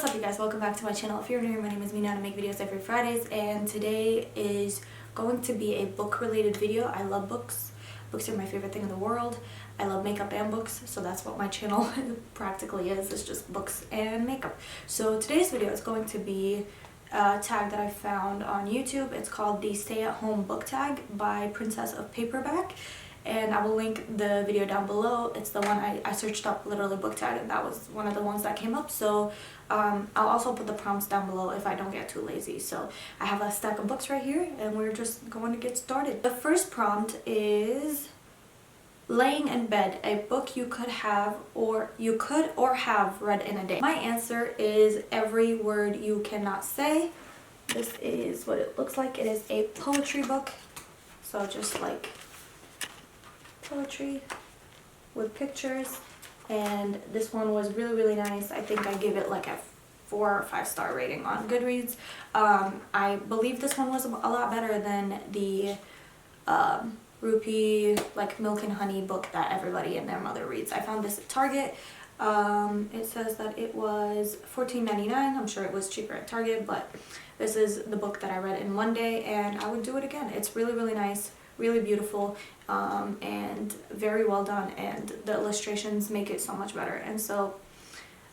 What's up you guys, welcome back to my channel. If you're new here, my name is Mina and I make videos every Fridays, and today is going to be a book related video. I love books. Books are my favorite thing in the world. I love makeup and books, so that's what my channel practically is. It's just books and makeup. So today's video is going to be a tag that I found on YouTube. It's called the Stay at Home Book Tag by Princess of Paperback. And I will link the video down below. It's the one I searched up, literally Booktag, and that was one of the ones that came up. So I'll also put the prompts down below if I don't get too lazy. So I have a stack of books right here and we're just going to get started. The first prompt is laying in bed, a book you could or have read in a day. My answer is Every Word You Cannot Say. This is what it looks like. It is a poetry book. So just like poetry with pictures, and this one was really nice. I think I gave it like a 4 or 5 star rating on Goodreads. I believe this one was a lot better than the Rupee like Milk and Honey book that everybody and their mother reads. I found this at Target. It says that it was $14.99. I'm sure it was cheaper at Target, but this is the book that I read in one day and I would do it again. It's really nice, really beautiful, and very well done, and the illustrations make it so much better. And so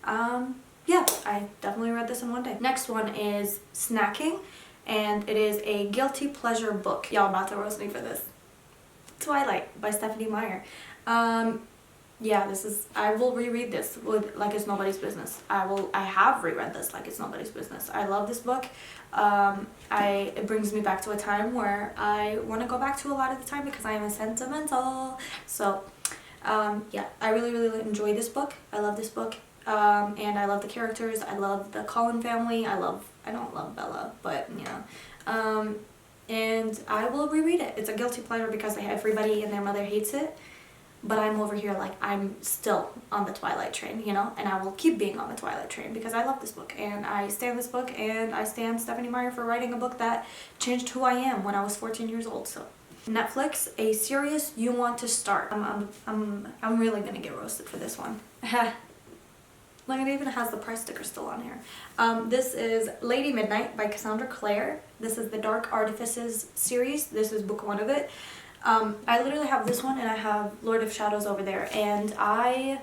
yeah, I definitely read this in one day. Next one is Snacking, and it is a guilty pleasure book. Y'all about to roast me for this. Twilight by Stephanie Meyer. Yeah, I will reread this with like it's nobody's business. I have reread this like it's nobody's business. I love this book. It brings me back to a time where I want to go back to a lot of the time because I am a sentimental. So yeah, I really enjoy this book. I love this book. And I love the characters. I love the Collin family. I don't love Bella, but you know. And I will reread it. It's a guilty pleasure because everybody and their mother hates it. But I'm over here like I'm still on the Twilight train, you know, and I will keep being on the Twilight train because I love this book and I stand this book, and I stand Stephanie Meyer for writing a book that changed who I am when I was 14 years old. So Netflix, a series you want to start. I'm really gonna get roasted for this one. Like, it even has the price sticker still on here. This is Lady Midnight by Cassandra Clare. This is the Dark Artifices series. This is book 1 of it. I literally have this one and I have Lord of Shadows over there, and I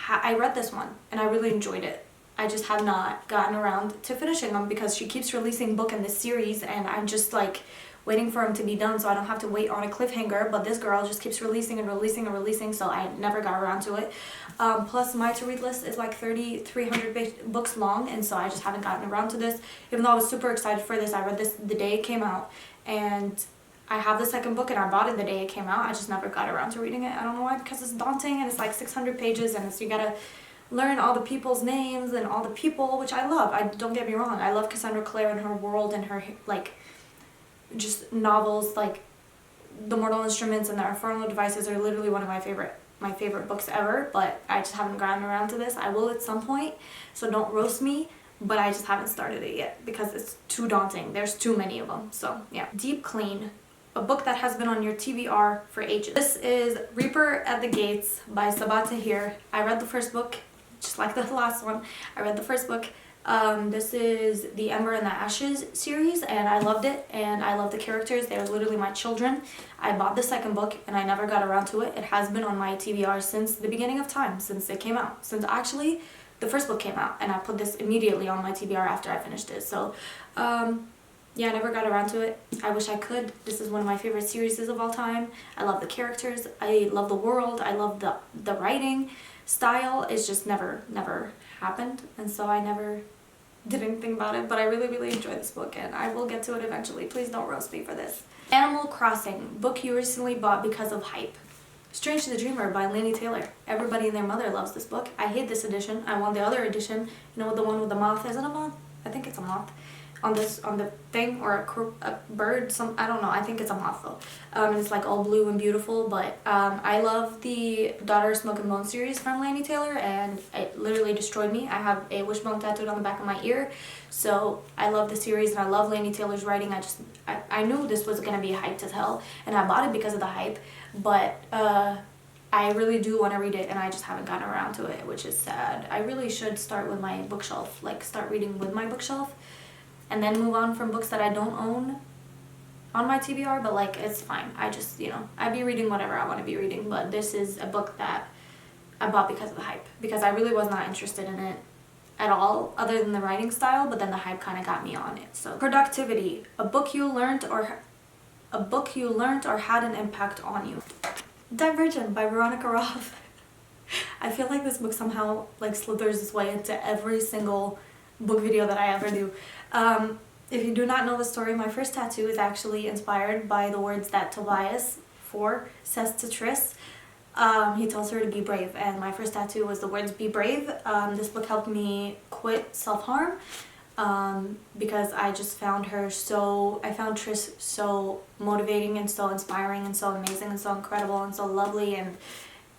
read this one and I really enjoyed it. I just have not gotten around to finishing them because she keeps releasing book in this series and I'm just like waiting for them to be done so I don't have to wait on a cliffhanger, but this girl just keeps releasing and releasing, so I never got around to it. Plus my to read list is like 3,300 books long, and so I just haven't gotten around to this. Even though I was super excited for this, I read this the day it came out, and I have the second book and I bought it the day it came out. I just never got around to reading it. I don't know why, because it's daunting and it's like 600 pages and you gotta learn all the people's names and all the people, which I love. Don't get me wrong, I love Cassandra Clare and her world and her like just novels. Like The Mortal Instruments and The Infernal Devices are literally one of my favorite books ever, but I just haven't gotten around to this. I will at some point, so don't roast me, but I just haven't started it yet because it's too daunting. There's too many of them. So yeah. Deep Clean, a book that has been on your TBR for ages. This is Reaper at the Gates by Sabaa Tahir. I read the first book, just like the last one. I read the first book. This is the Ember and the Ashes series, and I loved it, and I love the characters. They're literally my children. I bought the second book and I never got around to it. It has been on my TBR since the beginning of time, since it came out. Since actually the first book came out, and I put this immediately on my TBR after I finished it. So yeah, I never got around to it. I wish I could. This is one of my favorite series of all time. I love the characters. I love the world. I love the writing style. It's just never happened, and so I never did anything about it. But I really enjoy this book, and I will get to it eventually. Please don't roast me for this. Animal Crossing, book you recently bought because of hype. Strange the Dreamer by Laini Taylor. Everybody and their mother loves this book. I hate this edition. I want the other edition. You know, the one with the moth. Is it a moth? I think it's a moth. On the thing, or a bird, I don't know, I think it's a moth though. And it's like all blue and beautiful, but I love the Daughter of Smoke and Bone series from Laini Taylor, and it literally destroyed me. I have a wishbone tattooed on the back of my ear, so I love the series and I love Laini Taylor's writing. I knew this was going to be hyped as hell, and I bought it because of the hype, but I really do want to read it and I just haven't gotten around to it, which is sad. I really should start with my bookshelf, like start reading with my bookshelf and then move on from books that I don't own on my TBR, but like it's fine. I just, you know, I'd be reading whatever I want to be reading, but this is a book that I bought because of the hype, because I really was not interested in it at all other than the writing style, but then the hype kind of got me on it. So Productivity, a book you learned or had an impact on you. Divergent by Veronica Roth. I feel like this book somehow like slithers its way into every single book video that I ever do. If you do not know the story, my first tattoo is actually inspired by the words that Tobias 4 says to Triss. He tells her to be brave, and my first tattoo was the words "be brave." This book helped me quit self-harm because I just found I found Triss so motivating and so inspiring and so amazing and so incredible and so lovely, and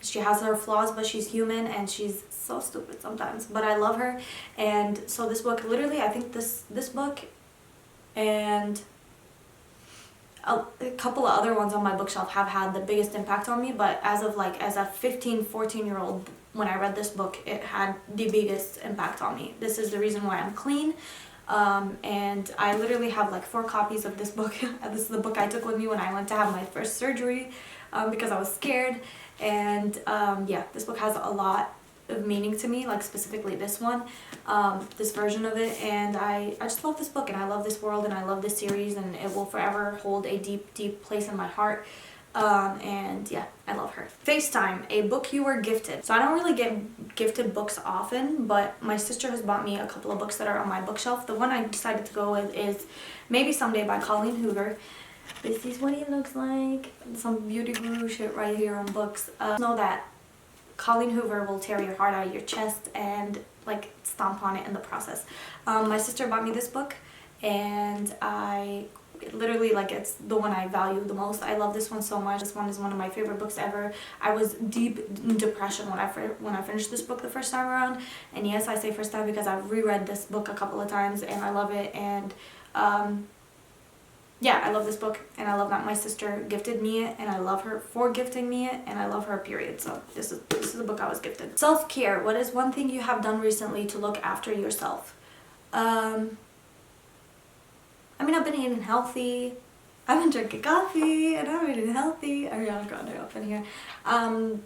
she has her flaws, but she's human and she's so stupid sometimes, but I love her. And so this book, literally, I think this book and a couple of other ones on my bookshelf have had the biggest impact on me, but as a 14-year-old, when I read this book, it had the biggest impact on me. This is the reason why I'm clean, and I literally have like 4 copies of this book. This is the book I took with me when I went to have my first surgery, because I was scared. And yeah, this book has a lot of meaning to me, like specifically this one, this version of it, and I just love this book, and I love this world, and I love this series, and it will forever hold a deep place in my heart. And yeah, I love her. Facetime, a book you were gifted. So I don't really get gifted books often, but my sister has bought me a couple of books that are on my bookshelf. The one I decided to go with is Maybe Someday by Colleen Hoover. This is what he looks like. Some beauty guru shit right here on books. Know that Colleen Hoover will tear your heart out of your chest and like stomp on it in the process. My sister bought me this book, and I literally, like, it's the one I value the most. I love this one so much. This one is one of my favorite books ever. I was deep in depression when I finished this book the first time around, and yes, I say first time because I've reread this book a couple of times and I love it. And yeah, I love this book, and I love that my sister gifted me it, and I love her for gifting me it, and I love her, period. So this is the book I was gifted. Self-care. What is one thing you have done recently to look after yourself? I mean, I've been eating healthy. I've been drinking coffee, and I've been eating healthy. Ariana Grande up in here. No,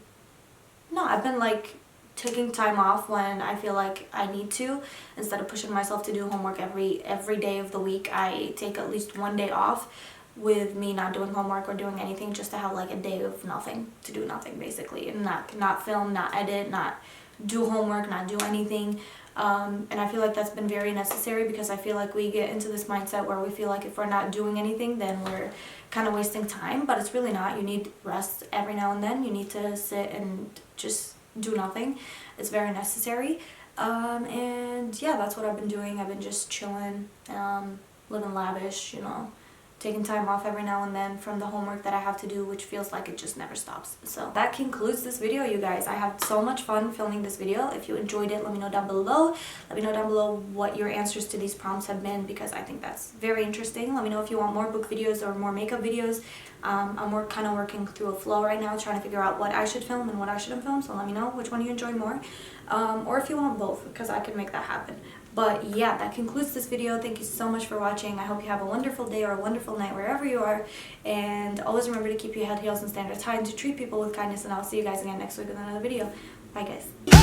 I've been like taking time off when I feel like I need to. Instead of pushing myself to do homework every day of the week, I take at least one day off with me not doing homework or doing anything, just to have like a day of nothing, to do nothing basically, and not film, not edit, not do homework, not do anything. And I feel like that's been very necessary, because I feel like we get into this mindset where we feel like if we're not doing anything, then we're kind of wasting time, but it's really not. You need rest every now and then. You need to sit and just do nothing. It's very necessary. And yeah, that's what I've been doing. I've been just chilling, living lavish, you know, taking time off every now and then from the homework that I have to do, which feels like it just never stops. So that concludes this video, you guys. I had so much fun filming this video. If you enjoyed it, let me know down below. Let me know down below what your answers to these prompts have been, because I think that's very interesting. Let me know if you want more book videos or more makeup videos. I'm kind of working through a flow right now, trying to figure out what I should film and what I shouldn't film, so let me know which one you enjoy more, or if you want both, because I can make that happen. But yeah, that concludes this video. Thank you so much for watching. I hope you have a wonderful day or a wonderful night wherever you are, and always remember to keep your head, heels, and standards high, and to treat people with kindness, and I'll see you guys again next week with another video. Bye, guys.